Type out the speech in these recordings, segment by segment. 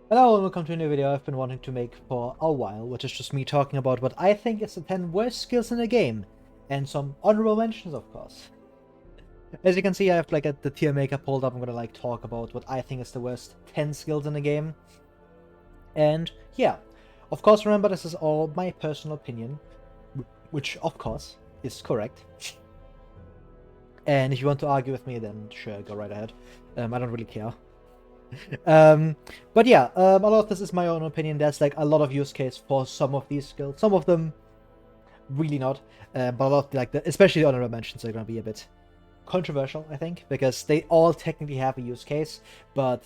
Hello and welcome to a new video I've been wanting to make for a while, which is just me talking about what I think is the 10 worst skills in the game, and some honorable mentions, of course. As you can see, I have the tier maker pulled up. I'm gonna talk about what I think is the worst 10 skills in the game. And yeah, of course, remember this is all my personal opinion, which of course is correct. And if you want to argue with me, then sure, go right ahead. I don't really care. But yeah, a lot of this is my own opinion. There's a lot of use case for some of these skills. Some of them really not, but a lot especially the honorable mentions are gonna be a bit controversial, I think, because they all technically have a use case, but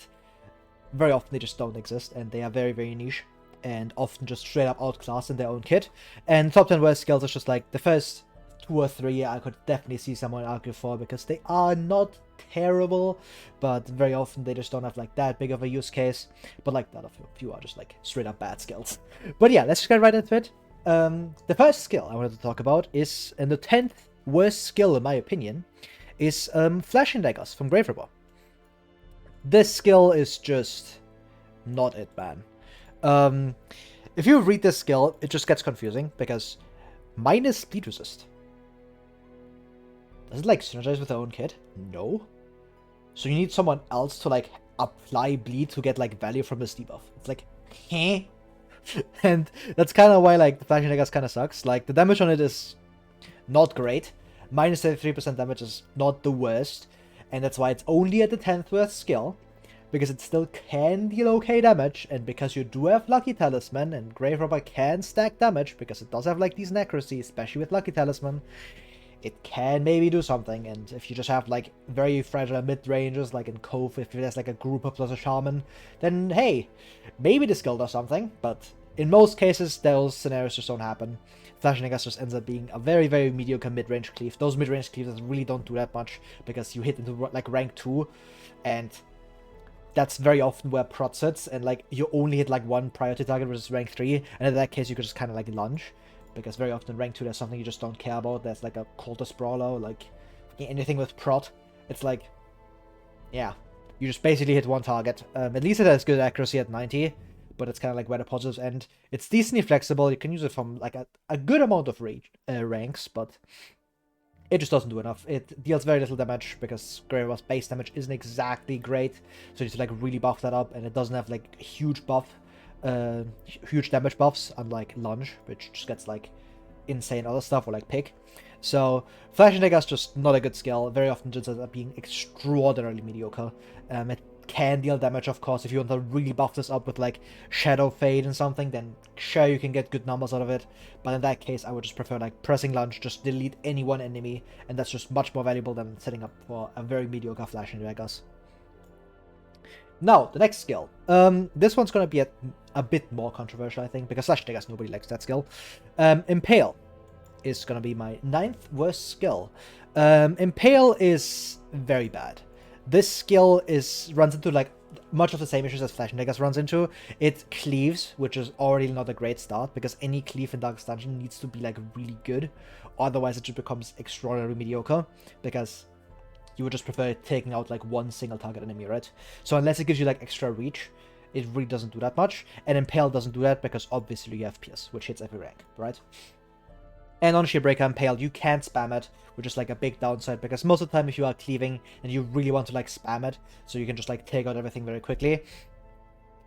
very often they just don't exist, and they are very, very niche, and often just straight up outclassed in their own kit. And top 10 worst skills is just the first 2 or 3 I could definitely see someone argue for, because they are not terrible, but very often they just don't have that big of a use case. But the other few are just straight up bad skills. But yeah, let's just get right into it. The first skill I wanted to talk about is, and the 10th worst skill in my opinion, is flashing daggers from Grave Robber. This skill is just not it, man. If you read this skill, it just gets confusing, because mine is speed resist. Does it synergize with their own kit? No. So you need someone else to apply bleed to get value from this debuff. It's heh? And that's kind of why the flashing daggers kind of sucks. The damage on it is not great. Minus 33% damage is not the worst, and that's why it's only at the 10th worst skill, because it still can deal okay damage, and because you do have Lucky Talisman, and Grave Robber can stack damage, because it does have decent accuracy, especially with Lucky Talisman, it can maybe do something. And if you just have very fragile mid-ranges, in Cove, if there's a grouper plus a shaman, then hey, maybe the skill does something, but in most cases, those scenarios just don't happen. Flashing Daggers just ends up being a very, very mediocre mid-range cleave. Those mid-range cleaves really don't do that much, because you hit into rank 2, and that's very often where prot sits, and you only hit one priority target versus rank 3, and in that case you could just kind of lunge, because very often rank 2 there's something you just don't care about. There's a cultist brawler, anything with prot, it's yeah, you just basically hit one target. At least it has good accuracy at 90, but it's kind of where the positives end. It's decently flexible. You can use it from a good amount of ranks, but it just doesn't do enough. It deals very little damage, because Grave Robber's base damage isn't exactly great, so you need to really buff that up, and it doesn't have huge huge damage buffs, unlike Lunge, which just gets insane other stuff, or Pick. So Flashing Dagger is just not a good skill. Very often just ends up being extraordinarily mediocre. It can deal damage, of course. If you want to really buff this up with Shadow Fade and something, then sure, you can get good numbers out of it, but in that case I would just prefer pressing Lunge, just delete any one enemy, and that's just much more valuable than setting up for a very mediocre Flashing Daggers. Now, the next skill. This one's gonna be a bit more controversial, I think, because Flashing Daggers, nobody likes that skill. Impale is gonna be my 9th worst skill. Impale is very bad. This skill runs into much of the same issues as Flashing Daggers runs into. It cleaves, which is already not a great start, because any cleave in Darkest Dungeon needs to be really good, otherwise it just becomes extraordinarily mediocre, because you would just prefer taking out one single target enemy, right? So unless it gives you extra reach, it really doesn't do that much. And Impale doesn't do that, because obviously you have Pierce, which hits every rank, right? And on Shearbreaker Impale, you can't spam it, which is a big downside, because most of the time if you are cleaving and you really want to spam it, so you can just take out everything very quickly,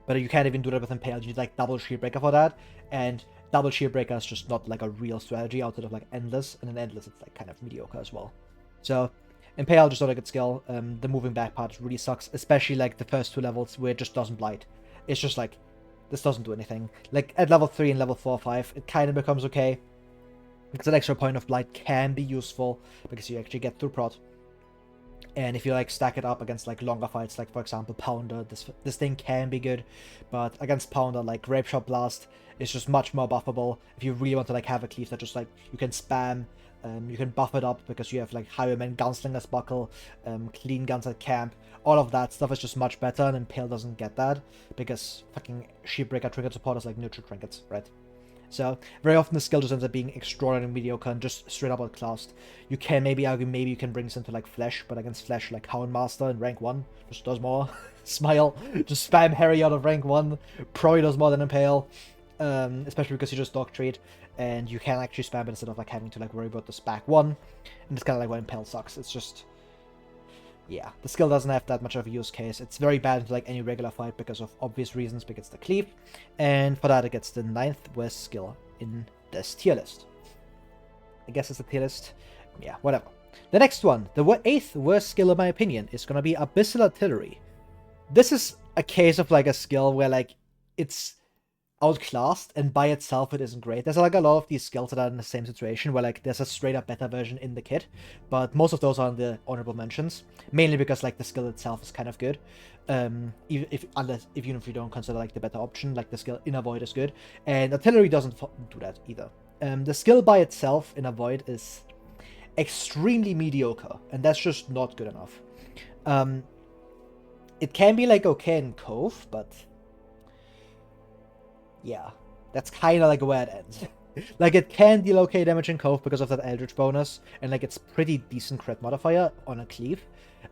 but you can't even do that with Impale. You need double Shearbreaker for that, and double Shearbreaker is just not a real strategy outside of Endless, and in Endless it's kind of mediocre as well. So Impale just not a good skill. The moving back part really sucks, especially the first 2 levels where it just doesn't blight. It's just this doesn't do anything. At level 3 and level 4 or 5, it kind of becomes okay, because an extra point of blight can be useful, because you actually get through prot. And if you stack it up against longer fights, for example Pounder, this thing can be good. But against Pounder, Grape Shot Blast is just much more buffable. If you really want to have a cleave that just you can spam, you can buff it up, because you have Highwayman, Gunslinger's Buckle, Clean Guns at Camp. All of that stuff is just much better, and Impale doesn't get that, because fucking Sheepbreaker Trinket support is neutral trinkets, right? So very often the skill just ends up being extraordinarily mediocre and just straight up outclassed. You can maybe argue maybe you can bring this into Flesh, but against Flesh, Houndmaster in rank 1 just does more. Smile. Just spam Harry out of rank 1. Probably does more than Impale. Especially because you just dog treat. And you can actually spam it instead of like having to like worry about this back 1. And it's kind of like why Impale sucks. It's just... yeah, the skill doesn't have that much of a use case. It's very bad into like any regular fight because of obvious reasons, because the cleave. And for that it gets the 9th worst skill in this tier list. I guess it's the tier list. Yeah, whatever. The next one, the 8th worst skill in my opinion, is gonna be Abyssal Artillery. This is a case of like a skill where like it's outclassed, and by itself it isn't great. There's like a lot of these skills that are in the same situation where like there's a straight up better version in the kit, but most of those are in the honorable mentions, mainly because like the skill itself is kind of good. Even if you don't consider like the better option, like the skill in Avoid is good, and Artillery doesn't do that either. The skill by itself in Avoid is extremely mediocre, and that's just not good enough. It can be like okay in Cove, but yeah, that's kind of like where it ends. Like, it can deal okay damage in Cove because of that Eldritch bonus, and like it's pretty decent crit modifier on a cleave.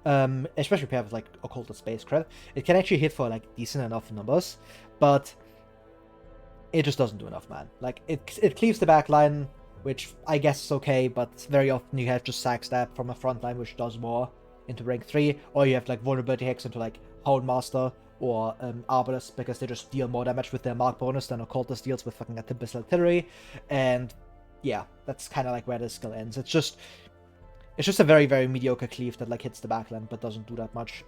Especially paired with like Occulted Space crit. It can actually hit for like decent enough numbers, but it just doesn't do enough, man. Like, it cleaves the back line, which I guess is okay, but very often you have just Sack Stab from a front line, which does more into rank 3, or you have like Vulnerability Hex into like Houndmaster or Arbalest, because they just deal more damage with their mark bonus than Occultist deals with fucking Abyssal Artillery. And yeah, that's kind of like where this skill ends. It's just a very, very mediocre cleave that like hits the backline but doesn't do that much.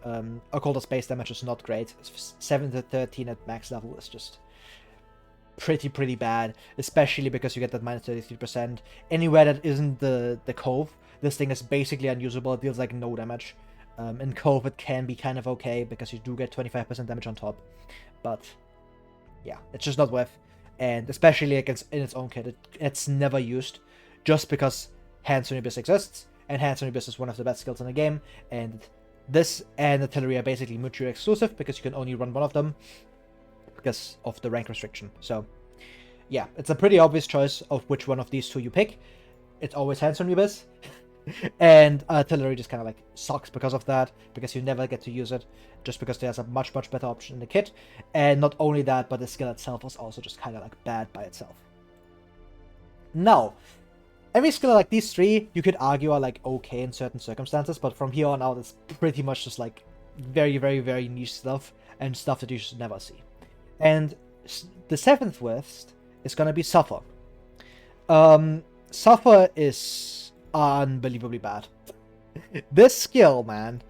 Occultist base damage is not great. 7 to 13 at max level is just pretty bad, especially because you get that minus 33%. Anywhere that isn't the Cove, this thing is basically unusable. It deals like no damage. In Cove it can be kind of okay because you do get 25% damage on top, but yeah, it's just not worth. And especially against in its own kit, it's never used, just because Hands on Abyss exists, and Hands on Abyss is one of the best skills in the game, and this and Artillery are basically mutually exclusive because you can only run one of them because of the rank restriction. So yeah, it's a pretty obvious choice of which one of these two you pick. It's always Hands on Abyss. And Artillery just kind of like sucks because of that, because you never get to use it, just because there's a much better option in the kit. And not only that, but the skill itself was also just kind of like bad by itself. Now, every skill like these three, you could argue are like okay in certain circumstances, but from here on out, it's pretty much just like very niche stuff, and stuff that you should never see. And the 7th worst is gonna be Suffer. Suffer is unbelievably bad. This skill, man,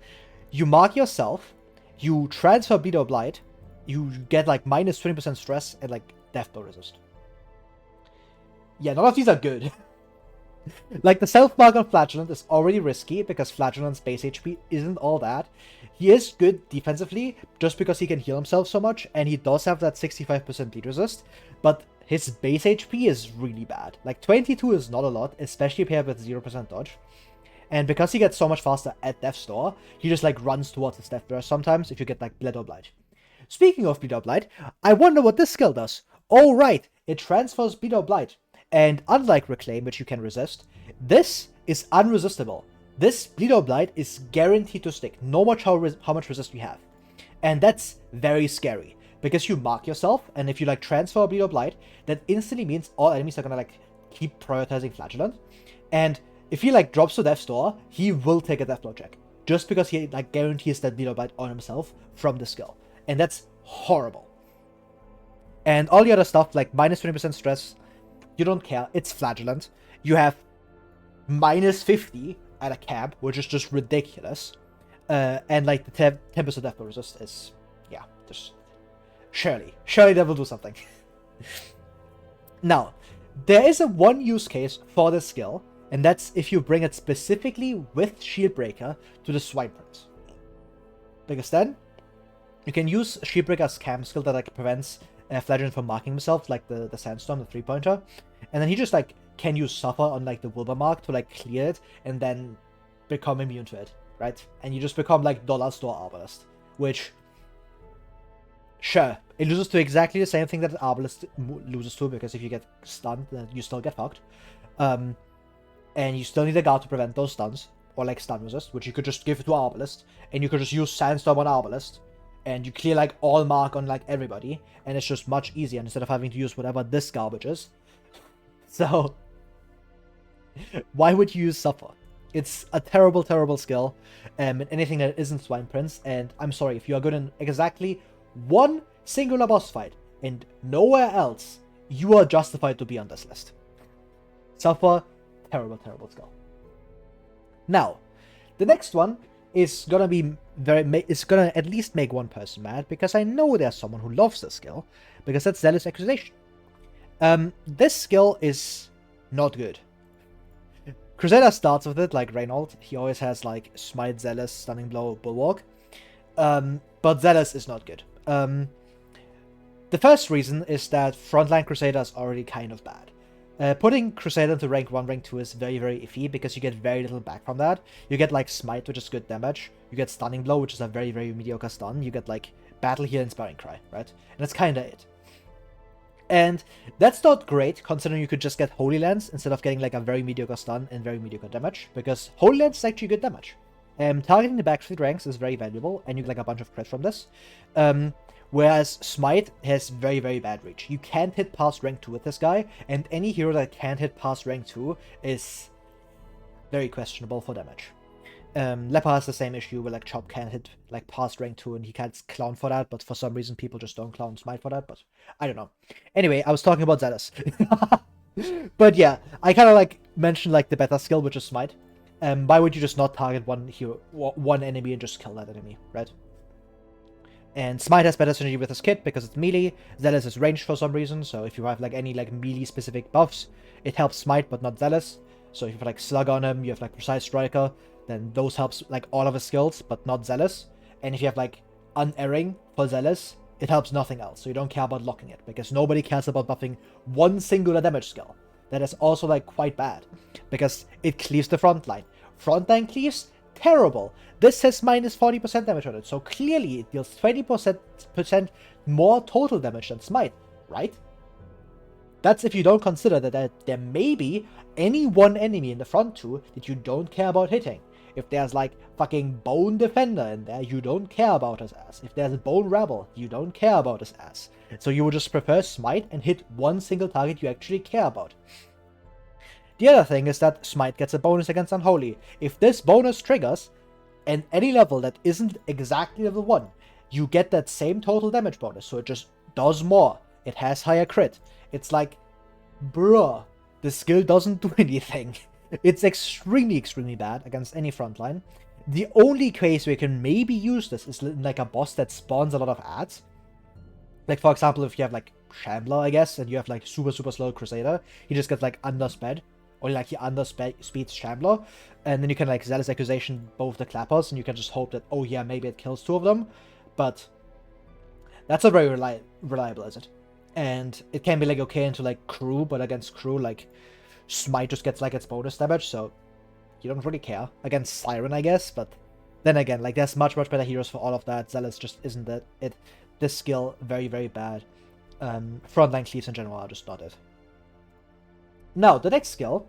you mark yourself, you transfer Bleed or Blight, you get like minus 20% stress and like death blow resist. Yeah, none of these are good. Like, the self-mark on Flagellant is already risky because Flagellant's base HP isn't all that. He is good defensively just because he can heal himself so much, and he does have that 65% bleed resist, but his base HP is really bad. Like, 22 is not a lot, especially paired with 0% dodge. And because he gets so much faster at Death's Door, he just like runs towards his Death Burst sometimes if you get like Bleed or Blight. Speaking of Bleed or Blight, I wonder what this skill does. Oh right, it transfers Bleed or Blight. And unlike Reclaim, which you can resist, this is unresistible. This Bleed or Blight is guaranteed to stick, no matter how much resist we have. And that's very scary, because you mark yourself, and if you like transfer Bleed or Blight, that instantly means all enemies are gonna like keep prioritizing Flagellant. And if he like drops to Death's Door, he will take a Death Blow check, just because he like guarantees that Bleed or Blight on himself from the skill. And that's horrible. And all the other stuff, like minus 20% stress, you don't care, it's Flagellant. You have minus 50 at a camp, which is just ridiculous. And like the 10% death blow resist is, yeah, just surely that will do something. Now, there is a one use case for this skill, and that's if you bring it specifically with Shield Breaker to the Swine Prince. Because then you can use Shield Breaker's camp skill that like prevents Flagellant from marking himself, like the Sandstorm, the 3-pointer, and then he just like can use Suffer on like the Wilbur mark to like clear it and then become immune to it, right? And you just become like Dollar Store Arbalest, which, sure, it loses to exactly the same thing that Arbalest loses to, because if you get stunned, then you still get fucked. And you still need a guard to prevent those stuns, or like stun resist, which you could just give to Arbalest, and you could just use Sandstorm on Arbalest, and you clear like all mark on like everybody, and it's just much easier instead of having to use whatever this garbage is. So why would you use Suffer? It's a terrible, terrible skill, in anything that isn't Swine Prince, and I'm sorry, if you are good in exactly one singular boss fight and nowhere else, you are justified to be on this list. Suffer, terrible, terrible skill. Now, the next one is gonna be it's gonna at least make one person mad, because I know there's someone who loves this skill, because that's Zealous Accusation. This skill is not good. Crusader starts with it like Reynold. He always has like Smite, Zealous, Stunning Blow, Bulwark. But Zealous is not good. The first reason is that Frontline Crusader is already kind of bad. Putting Crusader into rank 1, rank 2 is very, very iffy, because you get very little back from that. You get like Smite, which is good damage. You get Stunning Blow, which is a very, very mediocre stun. You get like Battle Heal and Inspiring Cry, right? And that's kinda it. And that's not great, considering you could just get Holy Lance instead of getting like a very mediocre stun and very mediocre damage, because Holy Lance is actually good damage. Targeting the backstreet ranks is very valuable, and you get like a bunch of crit from this. Whereas Smite has very, very bad reach. You can't hit past rank 2 with this guy, and any hero that can't hit past rank 2 is very questionable for damage. Leper has the same issue where like Chop can't hit like past rank 2 and he can't clown for that, but for some reason people just don't clown Smite for that, but I don't know. Anyway, I was talking about Zealous. But yeah, I kind of like mentioned like the better skill, which is Smite. Why would you just not target one enemy and just kill that enemy, right? And Smite has better synergy with his kit because it's melee. Zealous is ranged for some reason, so if you have like any like melee specific buffs, it helps Smite but not Zealous. So if you have like Slug on him, you have like Precise Striker, then those helps like all of his skills, but not Zealous. And if you have like Unerring for Zealous, it helps nothing else, so you don't care about locking it, because nobody cares about buffing one singular damage skill. That is also like quite bad, because it cleaves the front line. Frontline cleaves? Terrible. This has minus 40% damage on it, so clearly it deals 20% more total damage than Smite, right? That's if you don't consider that there may be any one enemy in the front two that you don't care about hitting. If there's like fucking Bone Defender in there, you don't care about his ass. If there's a Bone Rebel, you don't care about his ass. So you would just prefer Smite and hit one single target you actually care about. The other thing is that Smite gets a bonus against Unholy. If this bonus triggers, and any level that isn't exactly level 1, you get that same total damage bonus, so it just does more. It has higher crit. It's like, bruh, the skill doesn't do anything. It's extremely, extremely bad against any frontline. The only case where you can maybe use this is like a boss that spawns a lot of ads. Like, for example, if you have like Shambler, I guess, and you have like super, super slow Crusader, he just gets like undersped. Or like he underspeeds Shambler, and then you can like Zealous Accusation both the Clappers, and you can just hope that, oh yeah, maybe it kills 2 of them. But that's not very reliable, is it? And it can be like okay into like Crew, but against Crew, like Smite just gets like its bonus damage, so you don't really care. Against Siren, I guess, but then again, like there's much, much better heroes for all of that. Zealous just isn't it. This skill, very, very bad. Frontline cleaves in general are just not it. Now, the next skill,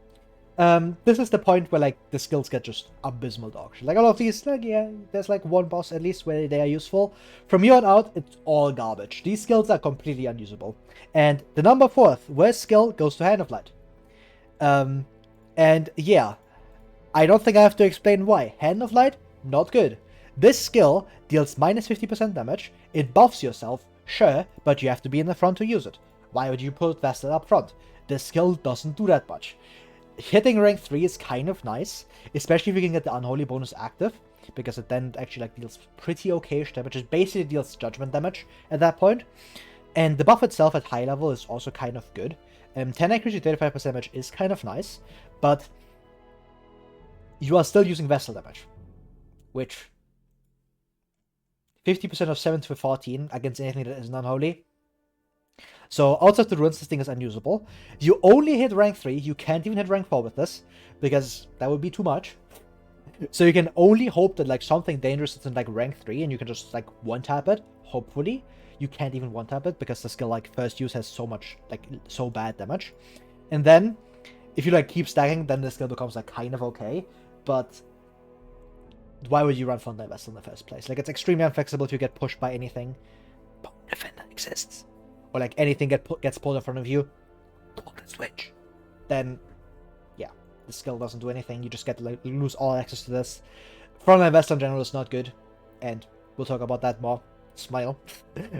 this is the point where like the skills get just abysmal dog shit. Like all of these, like yeah, there's like one boss at least where they are useful. From here on out, it's all garbage. These skills are completely unusable. And the number 4th worst skill goes to Hand of Light. And yeah, I don't think I have to explain why. Hand of Light, not good. This skill deals minus 50% damage. It buffs yourself, sure, but you have to be in the front to use it. Why would you put Vested up front? This skill doesn't do that much. Hitting rank 3 is kind of nice, especially if you can get the Unholy bonus active, because it then actually like deals pretty okay damage. It basically deals judgment damage at that point. And the buff itself at high level is also kind of good. 10 accuracy, 35% damage is kind of nice, but you are still using Vessel damage, which 50% of 7 to 14 against anything that isn't Unholy. So outside the ruins, this thing is unusable. You only hit rank 3, you can't even hit rank 4 with this, because that would be too much. So you can only hope that like something dangerous is in like rank 3 and you can just like one-tap it, hopefully. You can't even one-tap it because the skill like first use has so much, like so bad damage. And then, if you like keep stacking, then the skill becomes like kind of okay. But why would you run Frontline Vestal in the first place? Like, it's extremely unflexible if you get pushed by anything. But Defender exists. Or, like, anything gets pulled in front of you. Golden Switch. Then, yeah, the skill doesn't do anything. You just get to, like, lose all access to this. Frontline Vestal in general is not good. And we'll talk about that more. Smile.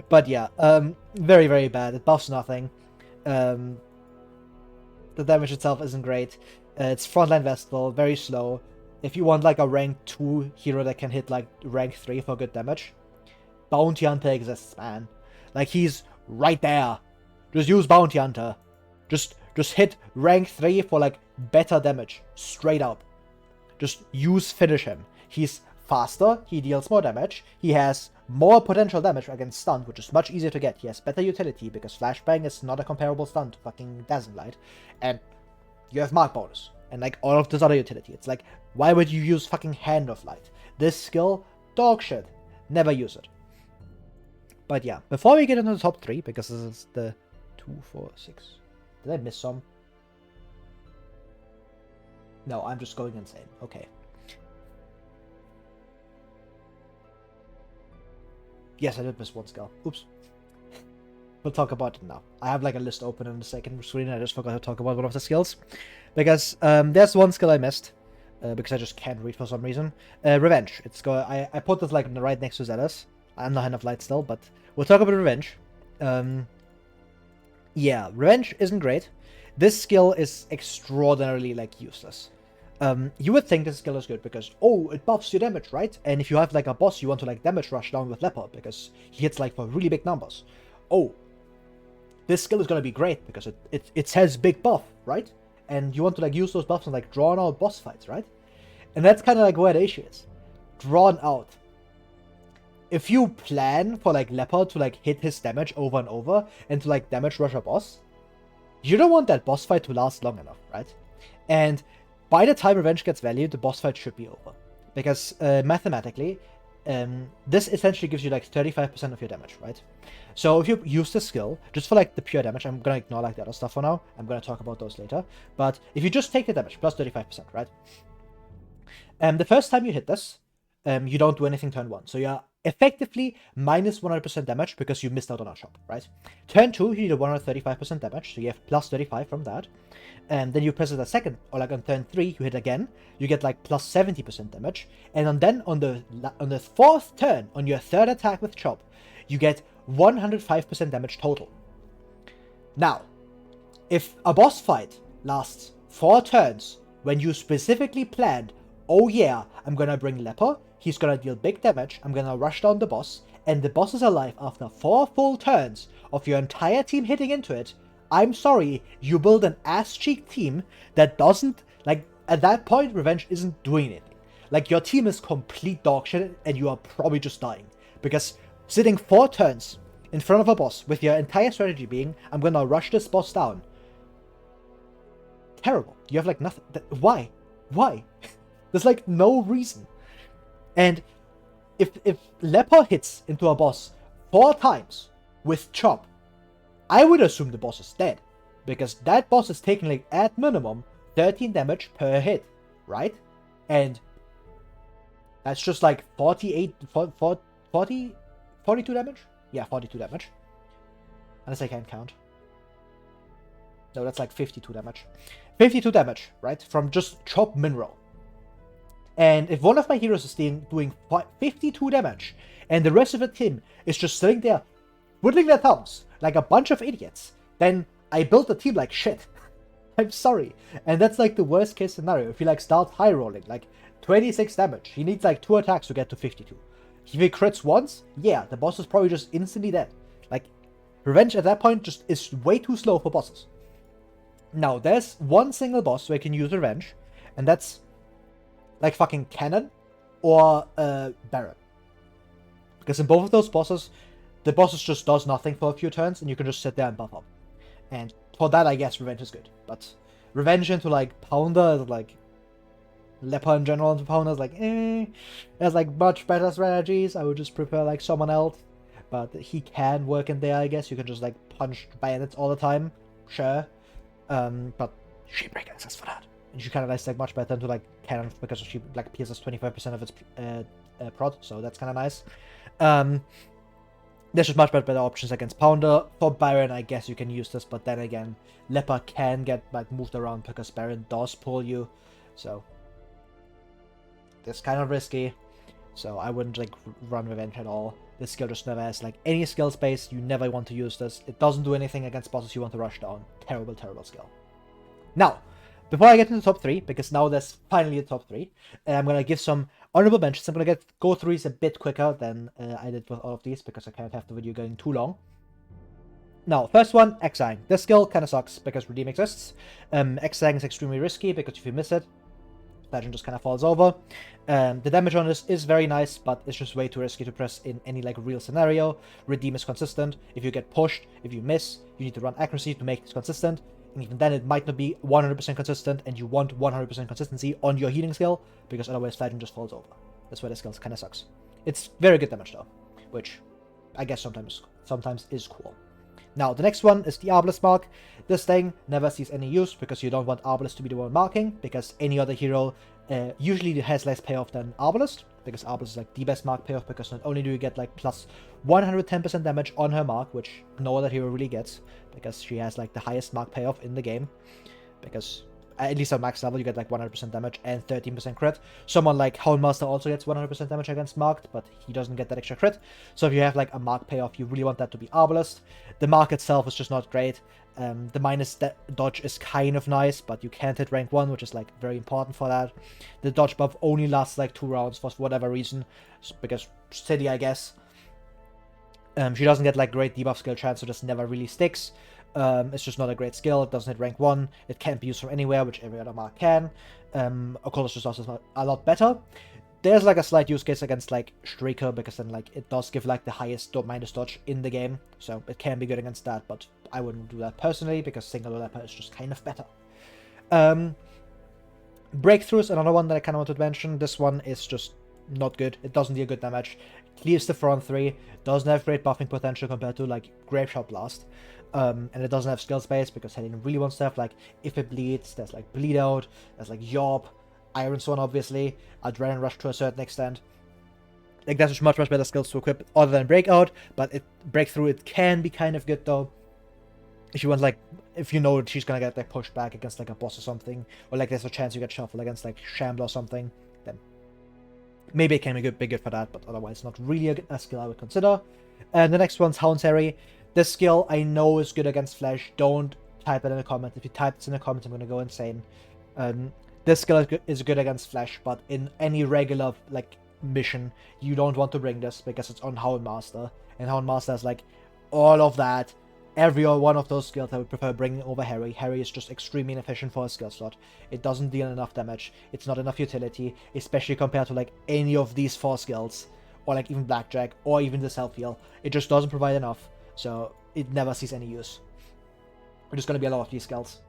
But, yeah, very, very bad. It buffs nothing. The damage itself isn't great. It's Frontline Vestal, very slow. If you want like a rank 2 hero that can hit like rank 3 for good damage, Bounty Hunter exists, man. Like, he's right there. Just use Bounty Hunter. Just hit rank 3 for like better damage. Straight up. Just finish him. He's faster, he deals more damage, he has more potential damage against stun, which is much easier to get. He has better utility, because Flashbang is not a comparable stun to fucking Dazzling Light. And you have Mark bonus. And like all of this other utility. It's like, why would you use fucking Hand of Light? This skill, dog shit. Never use it. But yeah, before we get into the top 3, because this is the 2, 4, 6. Did I miss some? No, I'm just going insane. Okay. Yes, I did miss one skill. Oops. We'll talk about it now. I have like a list open on the second screen, and I just forgot to talk about one of the skills. Because there's one skill I missed. Because I just can't read for some reason. Revenge. I put this like right next to Zealous. I'm not Hand of Light still, but we'll talk about Revenge. Yeah, Revenge isn't great. This skill is extraordinarily like useless. You would think this skill is good because, oh, it buffs your damage, right? And if you have like a boss you want to like damage rush down with Leopard because he hits like for really big numbers. Oh, this skill is gonna be great because it says big buff, right? And you want to like use those buffs in like drawn out boss fights, right? And that's kind of like where the issue is. Drawn out. If you plan for like Leopard to like hit his damage over and over and to like damage rush a boss, you don't want that boss fight to last long enough, right? And by the time Revenge gets value, the boss fight should be over. Because mathematically, this essentially gives you like 35% of your damage, right? So if you use the skill, just for like the pure damage, I'm gonna ignore like the other stuff for now. I'm gonna talk about those later. But if you just take the damage, plus 35%, right? The first time you hit this, you don't do anything turn 1. So you're effectively minus 100% damage because you missed out on our shop, right? Turn 2, you do 135% damage, so you have plus 35 from that. And then you press it a second, or like on turn 3, you hit again, you get like plus 70% damage. And then on the fourth turn, on your third attack with Chop, you get 105% damage total. Now, if a boss fight lasts 4 turns, when you specifically planned, oh yeah, I'm gonna bring Leper, he's gonna deal big damage, I'm gonna rush down the boss, and the boss is alive after 4 full turns of your entire team hitting into it, I'm sorry, you build an ass-cheek team that doesn't, like, at that point, Revenge isn't doing anything. Like, your team is complete dog shit, and you are probably just dying. Because sitting 4 turns in front of a boss with your entire strategy being, I'm gonna rush this boss down. Terrible. You have, like, nothing. Why? Why? There's, like, no reason. And if Leper hits into a boss 4 times with Chop, I would assume the boss is dead, because that boss is taking like at minimum 13 damage per hit, right? And that's just like 42 damage? Yeah, 42 damage. Unless I can't count. No, that's like 52 damage. 52 damage, right? From just Chop Mineral. And if one of my heroes is doing 52 damage, and the rest of the team is just sitting there twiddling their thumbs like a bunch of idiots, then I built a team like shit. I'm sorry. And that's like the worst case scenario. If he like starts high rolling, like 26 damage, he needs like 2 attacks to get to 52. If he crits once, yeah, the boss is probably just instantly dead. Like, Revenge at that point just is way too slow for bosses. Now, there's one single boss where you can use Revenge, and that's like fucking Cannon or Baron. Because in both of those bosses, the boss just does nothing for a few turns, and you can just sit there and buff up. And for that, I guess Revenge is good. But Revenge into, like, Pounder, like, Leper in general into Pounder is like, there's, like, much better strategies. I would just prefer, like, someone else. But he can work in there, I guess. You can just, like, punch bayonets all the time. Sure. But Shapebreaker exists for that. and she kind of likes like much better into like cannon because she like pierces 25% of its prod, so that's kind of nice. There's just much better options against Pounder. For Baron, I guess you can use this, but then again, Leper can get like moved around because Baron does pull you, so it's kind of risky. So I wouldn't like run Revenge at all. This skill just never has like any skill space. You never want to use this. It doesn't do anything against bosses you want to rush down. Terrible, terrible skill. Now, before I get into the top 3, because now there's finally a top 3, I'm going to give some honorable mentions. I'm going to go through these a bit quicker than I did with all of these, because I can't have the video going too long. Now, first one, Exang. This skill kind of sucks, because Redeem exists. Exang is extremely risky, because if you miss it, Legend just kind of falls over. The damage on this is very nice, but it's just way too risky to press in any like real scenario. Redeem is consistent. If you get pushed, if you miss, you need to run accuracy to make this consistent. And even then, it might not be 100% consistent, and you want 100% consistency on your healing skill, because otherwise Legend just falls over. That's why this skill kind of sucks. It's very good damage though, which I guess sometimes is cool. Now, the next one is the Arbalest mark. This thing never sees any use because you don't want Arbalest to be the one marking, because any other hero usually has less payoff than Arbalest, because Arbalest is like the best mark payoff, because not only do you get like plus 110% damage on her mark, which no other hero really gets, because she has like the highest mark payoff in the game, because at least at max level you get like 100% damage and 13% crit. Someone like Houndmaster also gets 100% damage against marked, but he doesn't get that extra crit. So if you have like a mark payoff, you really want that to be Arbalest. The mark itself is just not great. The minus dodge is kind of nice, but you can't hit rank 1, which is like very important for that. The dodge buff only lasts like 2 rounds for whatever reason, because City, I guess. She doesn't get like great debuff skill chance, so just never really sticks. It's just not a great skill. It doesn't hit rank 1. It can't be used from anywhere, which every other mark can. Oculus just also a lot better. There's like a slight use case against like Streaker, because then like it does give like the highest minus dodge in the game, so it can be good against that, but I wouldn't do that personally, because single leper is just kind of better. Breakthrough is another one that I kind of wanted to mention. This one is just not good. It doesn't deal good damage. Clears the front 3. Doesn't have great buffing potential compared to like Grapeshot Blast. And it doesn't have skill space, because Helene really wants to have like, if it bleeds, there's like Bleed Out, there's like Yorb, Iron Sworn obviously, Adrenaline Rush to a certain extent. Like there's much better skills to equip other than Breakout, but Breakthrough, it can be kind of good though. If you want like, if you know she's gonna get like pushed back against like a boss or something, or like there's a chance you get shuffled against like Shambler or something, then maybe it can be good for that, but otherwise not really a skill I would consider. And the next one's Houndberry. This skill I know is good against Flash. Don't type it in the comments. If you type this in the comments, I'm gonna go insane. This skill is good against Flash, but in any regular like mission, you don't want to bring this, because it's on Houndmaster, and Houndmaster is like all of that. Every one of those skills I would prefer bringing over Harry. Harry is just extremely inefficient for a skill slot. It doesn't deal enough damage. It's not enough utility, especially compared to like any of these 4 skills, or like even Blackjack, or even the self-heal. It just doesn't provide enough, so it never sees any use. There's going to be a lot of these skills.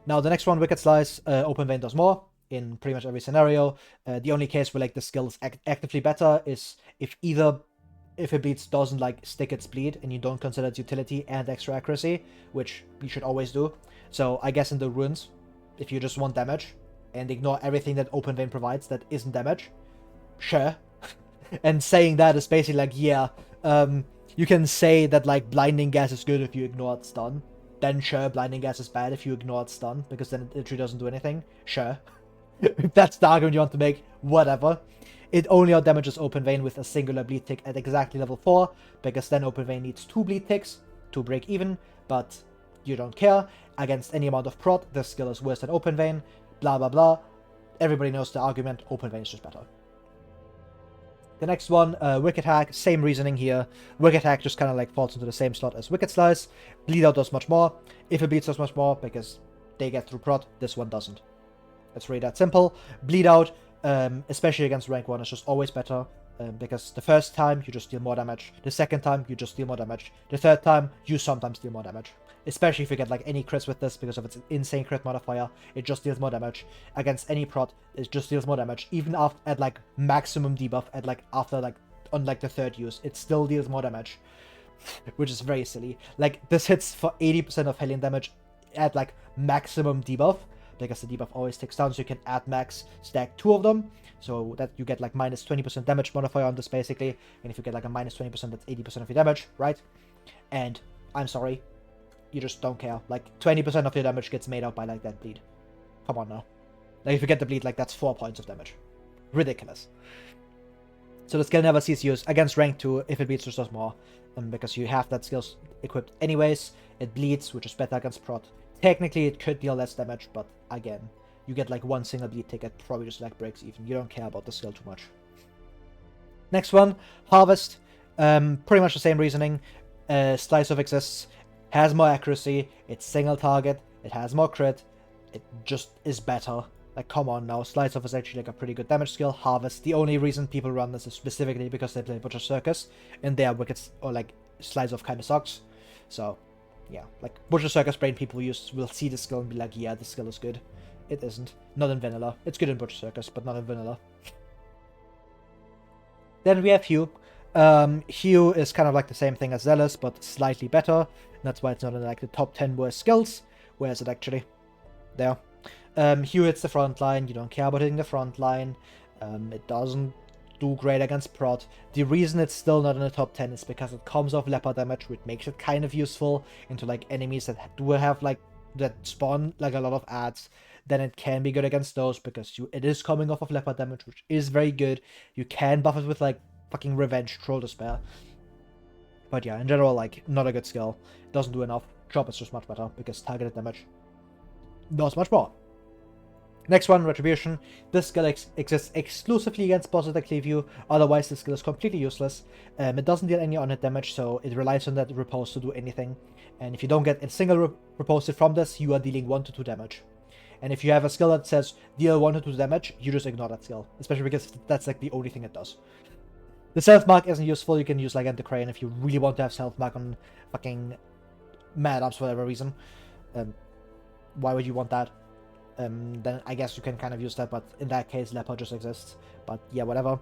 Now the next one, Wicked Slice. Open Vein does more in pretty much every scenario. The only case where like the skill is actively better is if it bleeds doesn't like stick its bleed, and you don't consider its utility and extra accuracy, which you should always do. So I guess in the runes, if you just want damage and ignore everything that Open Vein provides that isn't damage, sure. And saying that is basically like, yeah, you can say that like Blinding Gas is good if you ignore its stun. Then sure, Blinding Gas is bad if you ignore its stun, because then it literally doesn't do anything. Sure. If that's the argument you want to make, whatever. It only outdamages Open Vein with a singular bleed tick at exactly level 4, because then Open Vein needs 2 bleed ticks to break even, but you don't care. Against any amount of prot, this skill is worse than Open Vein, blah blah blah. Everybody knows the argument, Open Vein is just better. The next one, Wicked Hack, same reasoning here. Wicked Hack just kind of like falls into the same slot as Wicked Slice. Bleed Out does much more. If it bleeds does much more, because they get through prot, this one doesn't. It's really that simple. Bleed Out, especially against rank 1, is just always better, because the first time you just deal more damage, the second time you just deal more damage, the third time you sometimes deal more damage. Especially if you get like any crits with this, because of its insane crit modifier, it just deals more damage. Against any prot, it just deals more damage. Even after at like maximum debuff, at like after like on like the 3rd use, it still deals more damage, which is very silly. Like this hits for 80% of Hellion damage at like maximum debuff, because the debuff always ticks down, so you can add max, stack 2 of them, so that you get like minus 20% damage modifier on this basically, and if you get like a minus 20%, that's 80% of your damage, right? And I'm sorry, you just don't care. Like 20% of your damage gets made up by like that bleed. Come on now. Like if you get the bleed, like that's 4 points of damage. Ridiculous. So the skill never sees use against rank 2 if it bleeds just does more. Because you have that skill equipped anyways. It bleeds, which is better against prot. Technically it could deal less damage, but again, you get like 1 single bleed ticket, probably just like breaks even. You don't care about the skill too much. Next one, Harvest. Pretty much the same reasoning. Slice of exists, has more accuracy, it's single target, it has more crit, it just is better. Like, come on now, Slice of is actually like a pretty good damage skill. Harvest, the only reason people run this is specifically because they play Butcher Circus, and their wickets, or like, Slice of kind of sucks. So, yeah, like, Butcher Circus brain people will see the skill and be like, yeah, the skill is good. It isn't. Not in vanilla. It's good in Butcher Circus, but not in vanilla. Then we have Hue. Hue is kind of like the same thing as Zealous, but slightly better. That's why it's not in like the top 10 worst skills. Where is it actually? There. Hue hits the front line. You don't care about hitting the front line. It doesn't do great against prot. The reason it's still not in the top 10 is because it comes off leper damage, which makes it kind of useful into like enemies that do have like that spawn like a lot of adds. Then it can be good against those because it is coming off of leper damage, which is very good. You can buff it with like fucking Revenge, Troll Despair. But yeah, in general, like, not a good skill. Doesn't do enough. Drop is just much better because targeted damage does much more. Next one, Retribution. This skill exists exclusively against bosses that cleave you, otherwise the skill is completely useless. It doesn't deal any on-hit damage, so it relies on that repose to do anything. And if you don't get a single repose from this, you are dealing 1 to 2 damage. And if you have a skill that says deal 1 to 2 damage, you just ignore that skill. Especially because that's like the only thing it does. The self-mark isn't useful, you can use like Anti-Crane if you really want to have self-mark on fucking Mad Ups for whatever reason. Why would you want that? Then I guess you can kind of use that, but in that case Leper just exists. But yeah, whatever.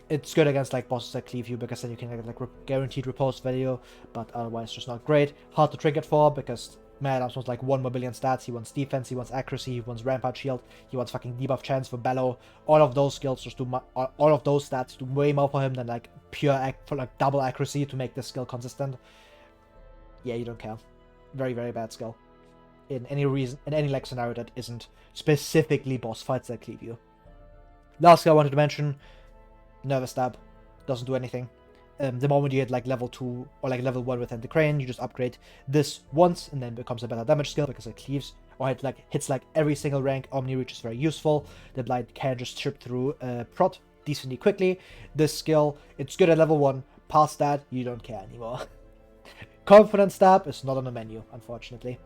It's good against like bosses that cleave you because then you can get like guaranteed repose value, but otherwise just not great. Hard to trinket for because Mad Ups wants like 1 more billion stats. He wants defense, he wants accuracy, he wants rampart shield, he wants fucking debuff chance for Bellow. All of those skills just do all of those stats do way more for him than like pure for like double accuracy to make this skill consistent. Yeah, you don't care. Very, very bad skill. In any like scenario that isn't specifically boss fights that cleave you. Last skill I wanted to mention, Nervous Stab. Doesn't do anything. The moment you hit like level 2 or like level 1 with Anti-Crane, you just upgrade this once and then becomes a better damage skill because it cleaves or it like hits like every single rank. Omni Reach is very useful. The Blind can just chip through prot decently quickly. This skill, it's good at level 1. Past that, you don't care anymore. Confident Stab is not on the menu, unfortunately.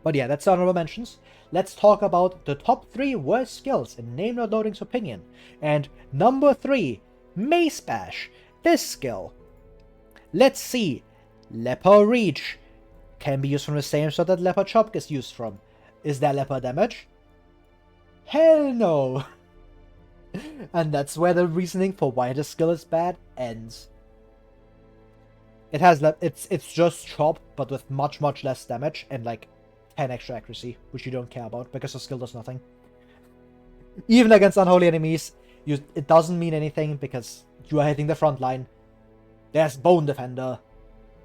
But yeah, that's the honorable mentions. Let's talk about the top 3 worst skills in Name Not Loading's opinion. And number 3, Mace Bash. This skill. Let's see. Leper Reach. Can be used from the same slot that Leper Chop is used from. Is there leper damage? Hell no! And that's where the reasoning for why this skill is bad ends. It has it's just Chop, but with much less damage and like 10 extra accuracy, which you don't care about because the skill does nothing. Even against unholy enemies, it doesn't mean anything because you are hitting the front line. There's Bone Defender.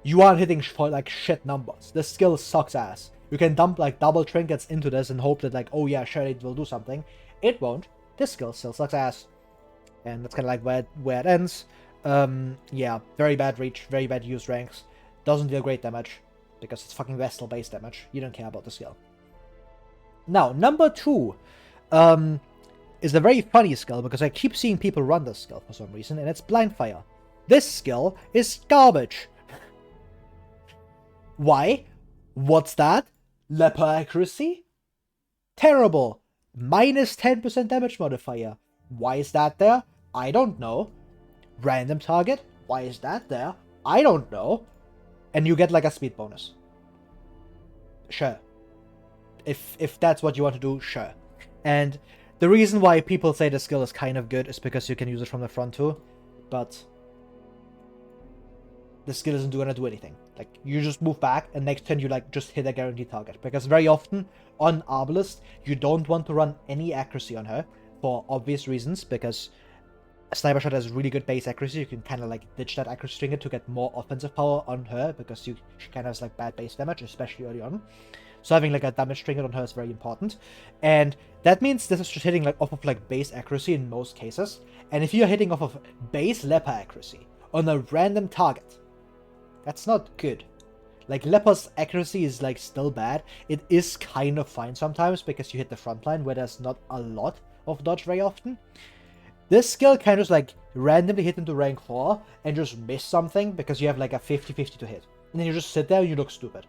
You aren't hitting for like shit numbers. This skill sucks ass. You can dump like double trinkets into this and hope that like, oh yeah, sure it will do something. It won't. This skill still sucks ass. And that's kind of like where it ends. Yeah, very bad reach, very bad use ranks. Doesn't deal great damage because it's fucking Vestal based damage. You don't care about the skill. Now, number 2. Is a very funny skill because I keep seeing people run this skill for some reason, and it's Blind Fire. This skill is garbage. Why? What's that? Leper accuracy? Terrible. Minus 10% damage modifier. Why is that there? I don't know. Random target? Why is that there? I don't know. And you get like a speed bonus. Sure. If that's what you want to do, sure. And the reason why people say the skill is kind of good is because you can use it from the front too, but the skill isn't gonna do anything. Like, you just move back, and next turn you, like, just hit a guaranteed target. Because very often, on Arbalest, you don't want to run any accuracy on her, for obvious reasons, because Sniper Shot has really good base accuracy. You can kind of, like, ditch that accuracy trinket to get more offensive power on her, because she kind of has, like, bad base damage, especially early on. So having, like, a damage trinket on her is very important. And that means this is just hitting, like, off of, like, base accuracy in most cases. And if you're hitting off of base leper accuracy on a random target, that's not good. Like, Leper's accuracy is, like, still bad. It is kind of fine sometimes because you hit the front line where there's not a lot of dodge very often. This skill can just, like, randomly hit into rank 4 and just miss something because you have, like, a 50-50 to hit. And then you just sit there and you look stupid.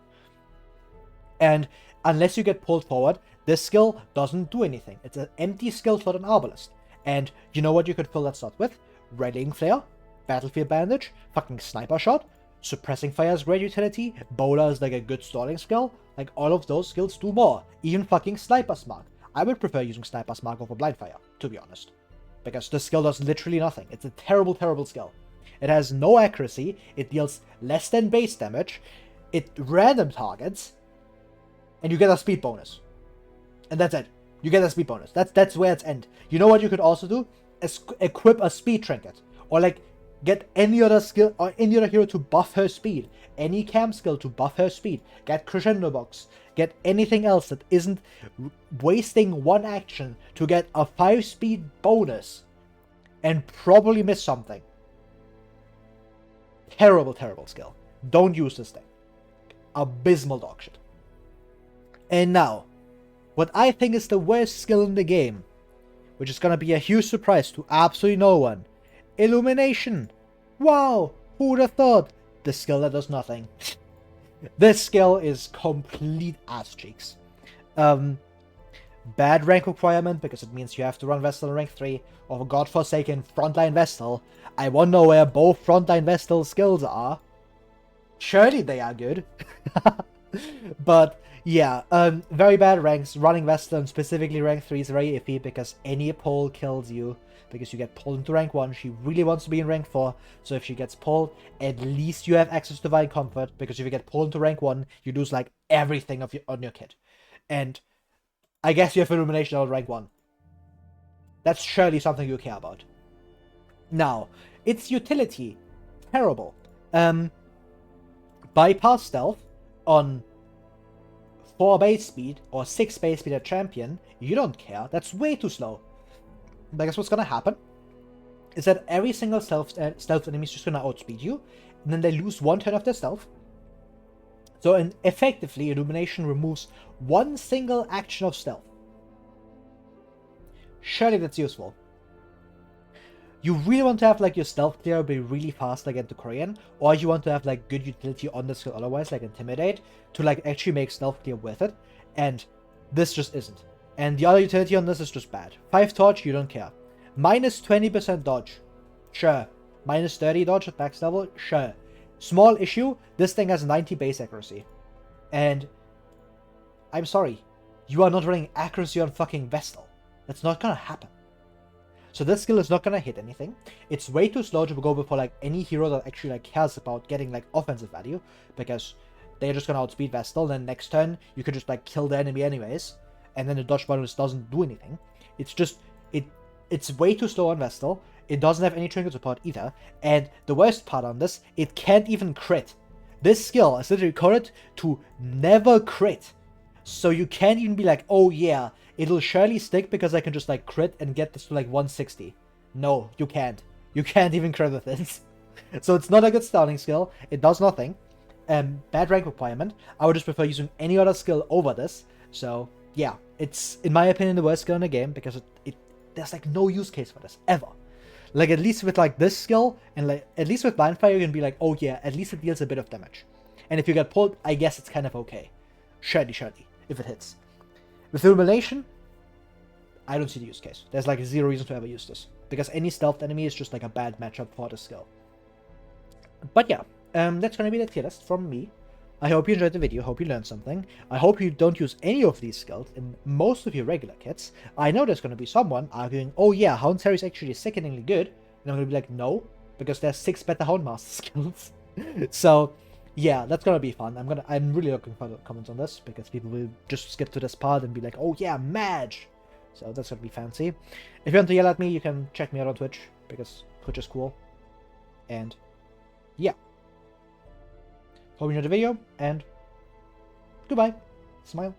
And unless you get pulled forward, this skill doesn't do anything. It's an empty skill slot on Arbalest. And you know what you could fill that slot with? Rallying Flare, Battlefield Bandage, fucking Sniper Shot, Suppressing Fire is great utility, Bowler is like a good stalling skill. Like, all of those skills do more. Even fucking Sniper's Mark. I would prefer using Sniper's Mark over Blind Fire, to be honest. Because this skill does literally nothing. It's a terrible, terrible skill. It has no accuracy, it deals less than base damage, it random targets, and you get a speed bonus. And that's it. You get a speed bonus. That's where it's end. You know what you could also do? Equip a speed trinket. Or, like, get any other skill or any other hero to buff her speed. Any camp skill to buff her speed. Get Crescendo Box. Get anything else that isn't wasting one action to get a 5 speed bonus. And probably miss something. Terrible, terrible skill. Don't use this thing. Abysmal dog shit. And now, what I think is the worst skill in the game, which is gonna be a huge surprise to absolutely no one. Illumination! Wow! Who would have thought? The skill that does nothing. This skill is complete ass cheeks. Bad rank requirement, because it means you have to run Vestal in rank 3, or godforsaken Frontline Vestal. I wonder where both Frontline Vestal skills are. Surely they are good. But, yeah, very bad ranks. Running Vestal, and specifically rank 3, is very iffy, because any pull kills you. Because you get pulled into rank 1, she really wants to be in rank 4, so if she gets pulled, at least you have access to Divine Comfort, because if you get pulled into rank 1, you lose, like, everything on your kit. And I guess you have Illumination on rank 1. That's surely something you care about. Now, its utility, terrible. Bypass Stealth on 4 base speed, or 6 base speed at champion, you don't care, that's way too slow. Because what's gonna happen is that every single stealth enemy is just gonna outspeed you, and then they lose 1 turn of their stealth. So effectively, Illumination removes 1 single action of stealth. Surely that's useful. You really want to have, like, your stealth clear be really fast, like, into Korean, or you want to have, like, good utility on the skill otherwise, like Intimidate, to, like, actually make stealth clear worth it, and this just isn't. And the other utility on this is just bad. 5 Torch, you don't care. Minus 20% dodge. Sure. Minus 30 dodge at max level? Sure. Small issue, this thing has 90 base accuracy. And I'm sorry, you are not running accuracy on fucking Vestal. That's not gonna happen. So this skill is not gonna hit anything. It's way too slow to go before, like, any hero that actually, like, cares about getting, like, offensive value, because they're just gonna outspeed Vestal, then next turn you could just, like, kill the enemy anyways. And then the dodge bonus doesn't do anything. It's just, it's way too slow on Vestal. It doesn't have any trinket support either. And the worst part on this, it can't even crit. This skill is literally coded to never crit. So you can't even be like, oh yeah, it'll surely stick because I can just, like, crit and get this to, like, 160. No, you can't. You can't even crit with this. So it's not a good starting skill. It does nothing. Bad rank requirement. I would just prefer using any other skill over this. So yeah, it's, in my opinion, the worst skill in the game, because there's, like, no use case for this, ever. Like, at least with, like, this skill, and, like, at least with Blind Fire, you can be like, oh yeah, at least it deals a bit of damage. And if you get pulled, I guess it's kind of okay. Surely, if it hits. With Illumination, I don't see the use case. There's, like, 0 reason to ever use this, because any stealth enemy is just, like, a bad matchup for this skill. But yeah, that's gonna be the tier list from me. I hope you enjoyed the video, hope you learned something. I hope you don't use any of these skills in most of your regular kits. I know there's going to be someone arguing, oh yeah, Hound's Hair is actually sickeningly good. And I'm going to be like, no, because there's 6 better Houndmaster skills. So, yeah, that's gonna be fun. I'm really looking for the comments on this because people will just skip to this part and be like, "Oh yeah, Madge." So that's gonna be fancy. If you want to yell at me, you can check me out on Twitch because Twitch is cool. And yeah, hope you enjoyed the video and goodbye. Smile.